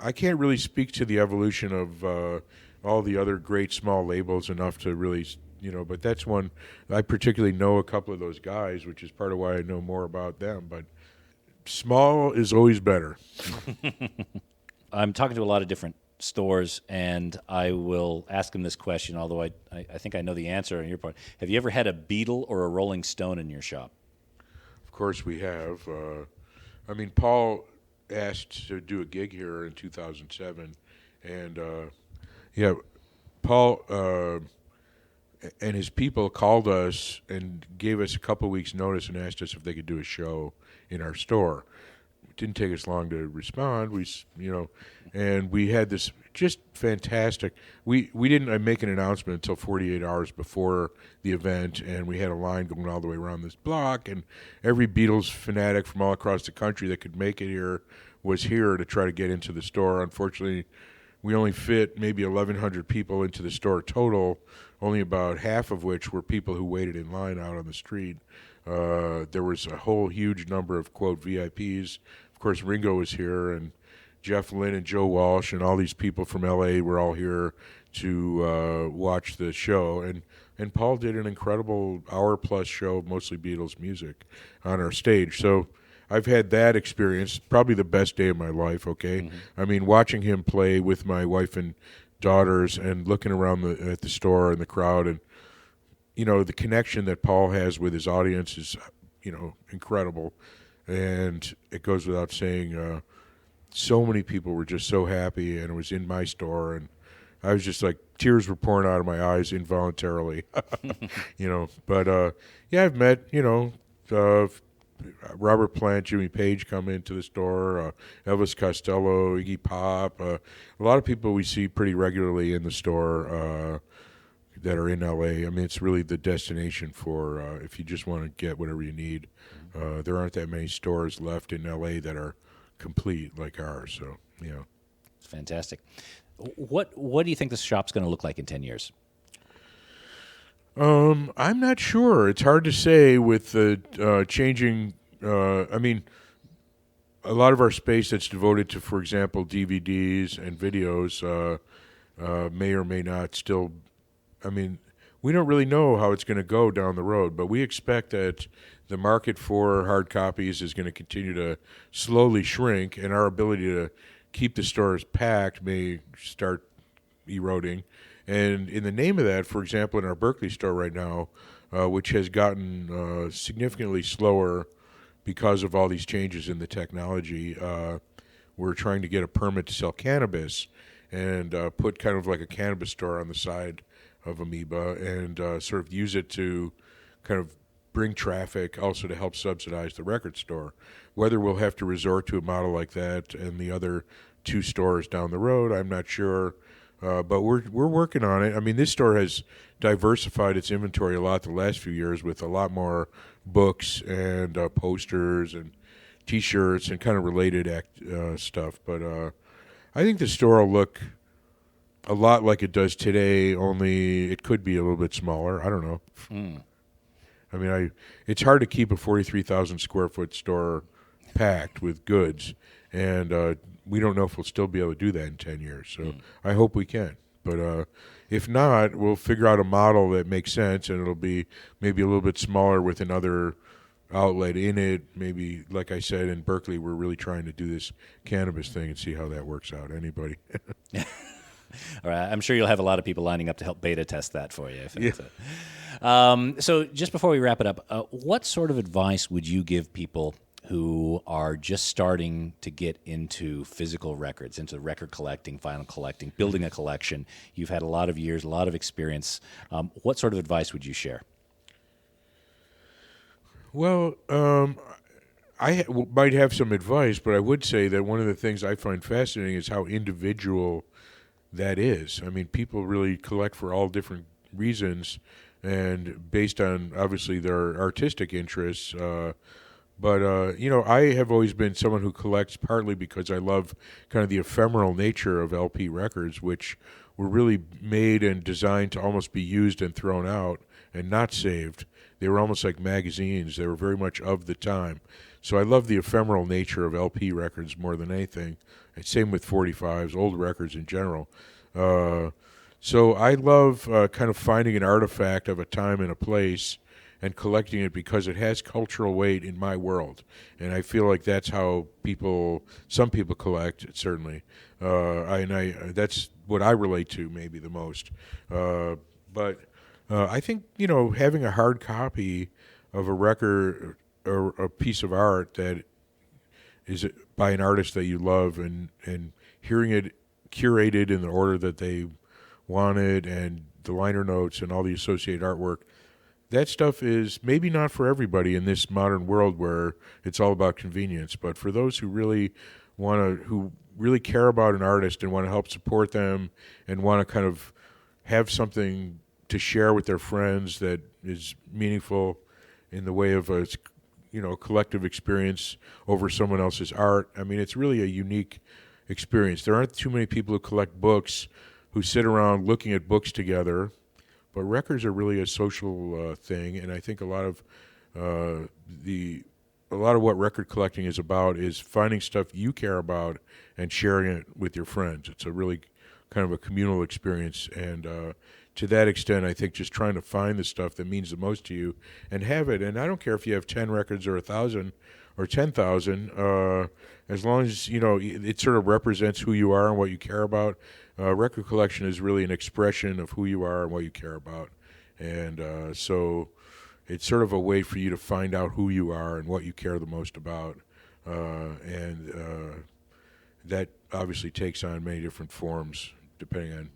I can't really speak to the evolution of all the other great small labels enough to really, but that's one. I particularly know a couple of those guys, which is part of why I know more about them. But small is always better. I'm talking to a lot of different stores, and I will ask them this question, although I think I know the answer on your part. Have you ever had a Beatle or a Rolling Stone in your shop? Of course we have. Paul asked to do a gig here in 2007, and Paul and his people called us and gave us a couple weeks' notice and asked us if they could do a show in our store. It didn't take us long to respond. And we had this just fantastic. We didn't make an announcement until 48 hours before the event, and we had a line going all the way around this block, and every Beatles fanatic from all across the country that could make it here was here to try to get into the store. Unfortunately, we only fit maybe 1,100 people into the store total, only about half of which were people who waited in line out on the street. There was a whole huge number of, quote, VIPs. Of course, Ringo was here, and Jeff Lynne and Joe Walsh and all these people from L.A. were all here to watch the show. And Paul did an incredible hour-plus show of mostly Beatles music on our stage. So I've had that experience, probably the best day of my life, okay? Mm-hmm. I mean, watching him play with my wife and daughters and looking around at the store and the crowd, and, the connection that Paul has with his audience is, incredible. And it goes without saying, so many people were just so happy, and it was in my store, and I was just like, tears were pouring out of my eyes involuntarily, But I've met, Robert Plant, Jimmy Page come into the store, Elvis Costello, Iggy Pop, a lot of people we see pretty regularly in the store that are in L.A. I mean, it's really the destination for if you just want to get whatever you need. There aren't that many stores left in L.A. that are complete like ours, so, It's fantastic. What do you think this shop's going to look like in 10 years? I'm not sure. It's hard to say with the changing. I mean, a lot of our space that's devoted to, for example, DVDs and videos may or may not still. I mean, we don't really know how it's going to go down the road, but we expect that the market for hard copies is going to continue to slowly shrink, and our ability to keep the stores packed may start eroding. And in the name of that, for example, in our Berkeley store right now, which has gotten significantly slower because of all these changes in the technology, we're trying to get a permit to sell cannabis and put kind of like a cannabis store on the side of Amoeba and sort of use it to kind of bring traffic, also to help subsidize the record store. Whether we'll have to resort to a model like that and the other 2 stores down the road, I'm not sure. But we're working on it. I mean, this store has diversified its inventory a lot the last few years with a lot more books and posters and T-shirts and kind of related stuff. But I think the store will look a lot like it does today, only it could be a little bit smaller. I don't know. I mean, it's hard to keep a 43,000 square foot store packed with goods, and we don't know if we'll still be able to do that in 10 years. So I hope we can. But if not, we'll figure out a model that makes sense, and it'll be maybe a little bit smaller with another outlet in it. Maybe, like I said, in Berkeley, we're really trying to do this cannabis thing and see how that works out. Anybody? All right, I'm sure you'll have a lot of people lining up to help beta test that for you. So just before we wrap it up, what sort of advice would you give people who are just starting to get into physical records, into record collecting, vinyl collecting, building a collection? You've had a lot of years, a lot of experience. What sort of advice would you share? Well, might have some advice, but I would say that one of the things I find fascinating is how individual that is. I mean, people really collect for all different reasons and based on, obviously, their artistic interests. But I have always been someone who collects partly because I love kind of the ephemeral nature of LP records, which were really made and designed to almost be used and thrown out and not saved. They were almost like magazines. They were very much of the time. So I love the ephemeral nature of LP records more than anything. And same with 45s, old records in general. So I love kind of finding an artifact of a time and a place and collecting it because it has cultural weight in my world. And I feel like that's how some people collect, certainly. That's what I relate to maybe the most. But I think, having a hard copy of a record or a piece of art that is by an artist that you love and hearing it curated in the order that they wanted and the liner notes and all the associated artwork, that stuff is maybe not for everybody in this modern world where it's all about convenience. But for those who really who really care about an artist and want to help support them and want to kind of have something to share with their friends that is meaningful in the way of a collective experience over someone else's art. I mean, it's really a unique experience. There aren't too many people who collect books who sit around looking at books together, but records are really a social thing, and I think a lot of what record collecting is about is finding stuff you care about and sharing it with your friends. It's a really kind of a communal experience, and to that extent, I think just trying to find the stuff that means the most to you and have it. And I don't care if you have 10 records or 1,000 or 10,000, as long as it sort of represents who you are and what you care about. Record collection is really an expression of who you are and what you care about, and so it's sort of a way for you to find out who you are and what you care the most about, and that obviously takes on many different forms depending on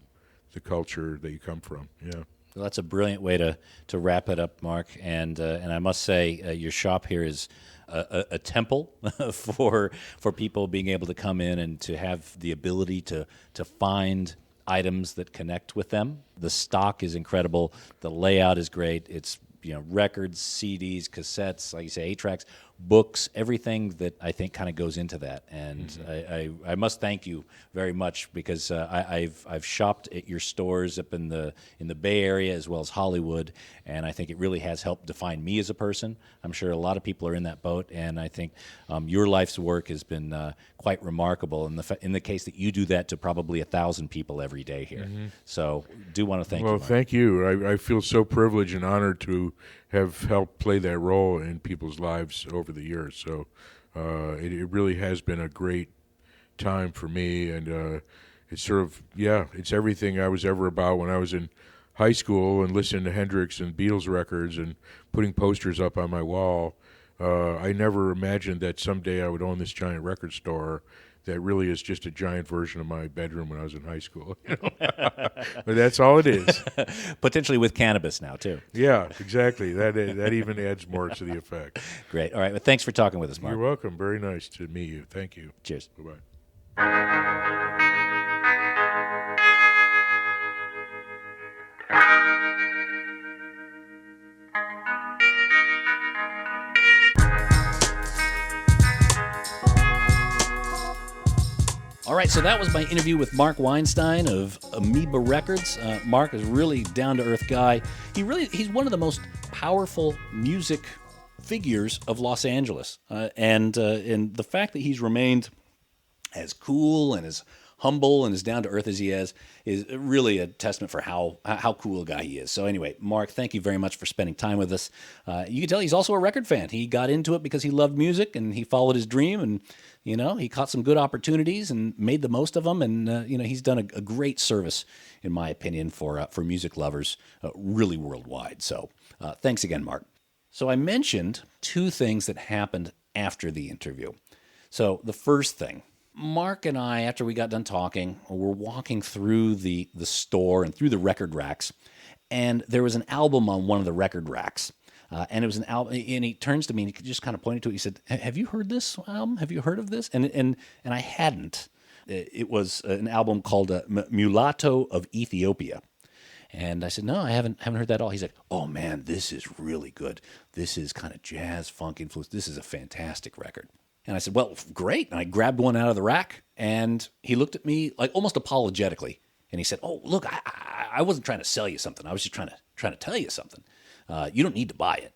the culture that you come from. Yeah. Well, that's a brilliant way to wrap it up, Mark. And I must say, your shop here is a temple for people being able to come in and to have the ability to find items that connect with them. The stock is incredible. The layout is great. It's records, CDs, cassettes, like you say, 8-tracks, books, everything that I think kind of goes into that. And I must thank you very much because I've shopped at your stores up in the Bay Area as well as Hollywood, and I think it really has helped define me as a person. I'm sure a lot of people are in that boat, and I think your life's work has been quite remarkable in the case that you do that to probably 1,000 people every day here. So do want to thank you, Well, Mark. thank you. I feel so privileged and honored to have helped play that role in people's lives over the years. So it really has been a great time for me, and it's sort of, it's everything I was ever about when I was in high school and listening to Hendrix and Beatles records and putting posters up on my wall. I never imagined that someday I would own this giant record store that really is just a giant version of my bedroom when I was in high school. But that's all it is. Potentially with cannabis now, too. Yeah, exactly. That even adds more to the effect. Great. All right. Well, thanks for talking with us, Mark. You're welcome. Very nice to meet you. Thank you. Cheers. Bye-bye. All right, so that was my interview with Mark Weinstein of Amoeba Records. Mark is really down-to-earth guy. He's one of the most powerful music figures of Los Angeles, and the fact that he's remained as cool and as humble and as down-to-earth as he is really a testament for how cool a guy he is. So anyway, Mark, thank you very much for spending time with us. You can tell he's also a record fan. He got into it because he loved music and he followed his dream, and he caught some good opportunities and made the most of them. And he's done a great service, in my opinion, for music lovers, really worldwide. So thanks again, Mark. So I mentioned two things that happened after the interview. So the first thing, Mark and I, after we got done talking, were walking through the store and through the record racks, and there was an album on one of the record racks. And it was an album, and he turns to me and he just kind of pointed to it. He said, "Have you heard this album? Have you heard of this?" And I hadn't. It was an album called Mulatto of Ethiopia. And I said, "No, I haven't heard that at all." He's like, "Oh man, this is really good. This is kind of jazz funk influence. This is a fantastic record." And I said, "Well, great." And I grabbed one out of the rack, and he looked at me like almost apologetically, and he said, "Oh, look, I wasn't trying to sell you something. I was just trying to tell you something. You don't need to buy it,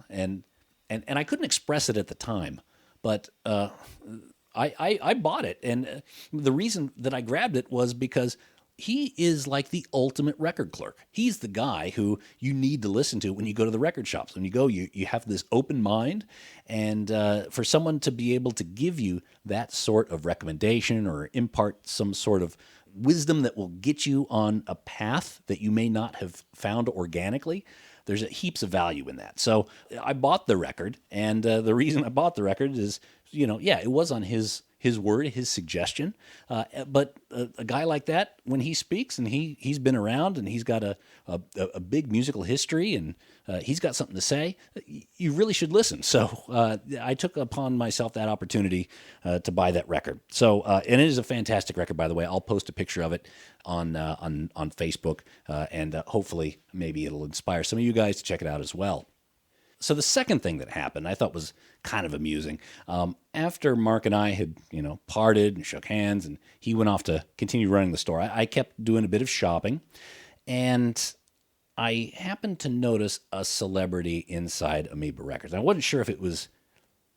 And I couldn't express it at the time, but I bought it, and the reason that I grabbed it was because he is like the ultimate record clerk. He's the guy who you need to listen to when you go to the record shops. When you go, you have this open mind, and for someone to be able to give you that sort of recommendation or impart some sort of wisdom that will get you on a path that you may not have found organically, there's heaps of value in that. So I bought the record, and the reason I bought the record is, it was on his word, his suggestion. But a guy like that, when he speaks, and he's been around, and he's got a big musical history, and he's got something to say, you really should listen. So I took upon myself that opportunity to buy that record. So and it is a fantastic record, by the way. I'll post a picture of it on Facebook, and hopefully maybe it'll inspire some of you guys to check it out as well. So the second thing that happened, I thought was kind of amusing. After Mark and I had, parted and shook hands, and he went off to continue running the store, I kept doing a bit of shopping, and I happened to notice a celebrity inside Amoeba Records. I wasn't sure if it was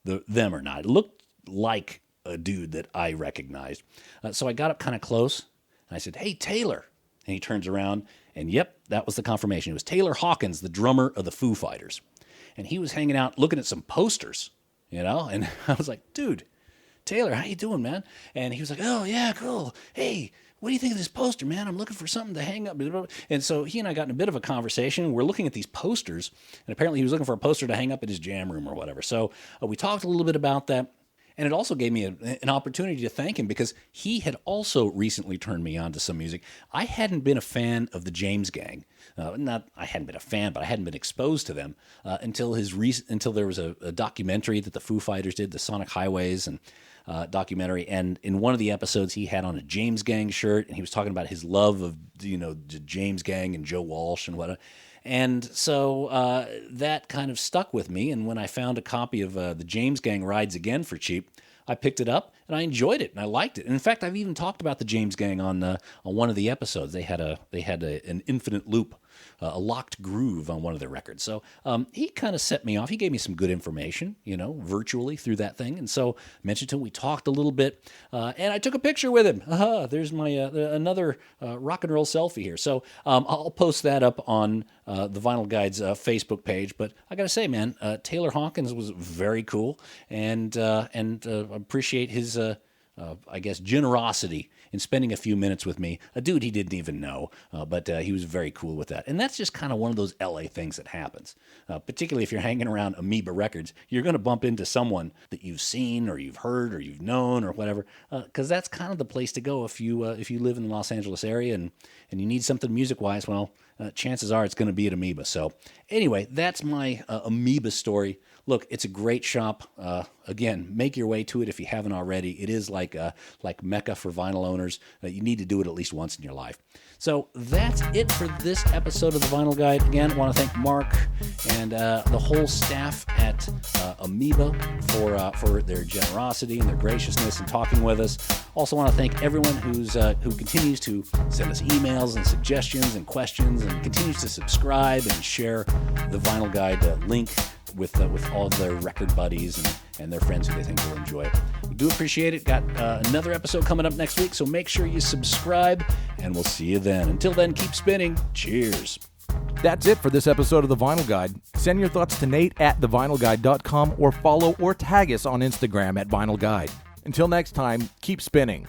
them or not. It looked like a dude that I recognized. So I got up kind of close, and I said, "Hey, Taylor." And he turns around, and yep, that was the confirmation. It was Taylor Hawkins, the drummer of the Foo Fighters. And he was hanging out looking at some posters, and I was like, "Dude, Taylor, how you doing, man?" And he was like, "Oh, yeah, cool. Hey, what do you think of this poster, man? I'm looking for something to hang up." And so he and I got in a bit of a conversation. We're looking at these posters, and apparently he was looking for a poster to hang up in his jam room or whatever. So we talked a little bit about that, And it also gave me an opportunity to thank him because he had also recently turned me on to some music. I hadn't been a fan of the James Gang. I hadn't been a fan, but I hadn't been exposed to them until there was a documentary that the Foo Fighters did, the Sonic Highways and documentary. And in one of the episodes, he had on a James Gang shirt, and he was talking about his love of the James Gang and Joe Walsh and whatnot. And so that kind of stuck with me. And when I found a copy of the James Gang Rides Again for cheap, I picked it up and I enjoyed it and I liked it. And in fact, I've even talked about the James Gang on one of the episodes. They had an infinite loop, a locked groove on one of their records. So he kind of set me off. He gave me some good information, virtually through that thing. And so I mentioned to him, we talked a little bit, and I took a picture with him. There's my another rock and roll selfie here. So I'll post that up on the Vinyl Guide's Facebook page. But I got to say, man, Taylor Hawkins was very cool, and appreciate his generosity in spending a few minutes with me, a dude he didn't even know, but he was very cool with that. And that's just kind of one of those LA things that happens, particularly if you're hanging around Amoeba Records. You're going to bump into someone that you've seen or you've heard or you've known or whatever, because that's kind of the place to go if you live in the Los Angeles area and you need something music-wise. Well, chances are it's going to be at Amoeba. So anyway, that's my Amoeba story. Look, it's a great shop. Again, make your way to it if you haven't already. It is like Mecca for vinyl owners. You need to do it at least once in your life. So that's it for this episode of the Vinyl Guide. Again, I want to thank Mark and the whole staff at Amoeba for their generosity and their graciousness in talking with us. Also want to thank everyone who continues to send us emails and suggestions and questions and continues to subscribe and share the Vinyl Guide link with all of their record buddies and their friends who they think will enjoy it. We do appreciate it. Got another episode coming up next week, so make sure you subscribe, and we'll see you then. Until then, keep spinning. Cheers. That's it for this episode of The Vinyl Guide. Send your thoughts to Nate at thevinylguide.com or follow or tag us on Instagram at Vinyl Guide. Until next time, keep spinning.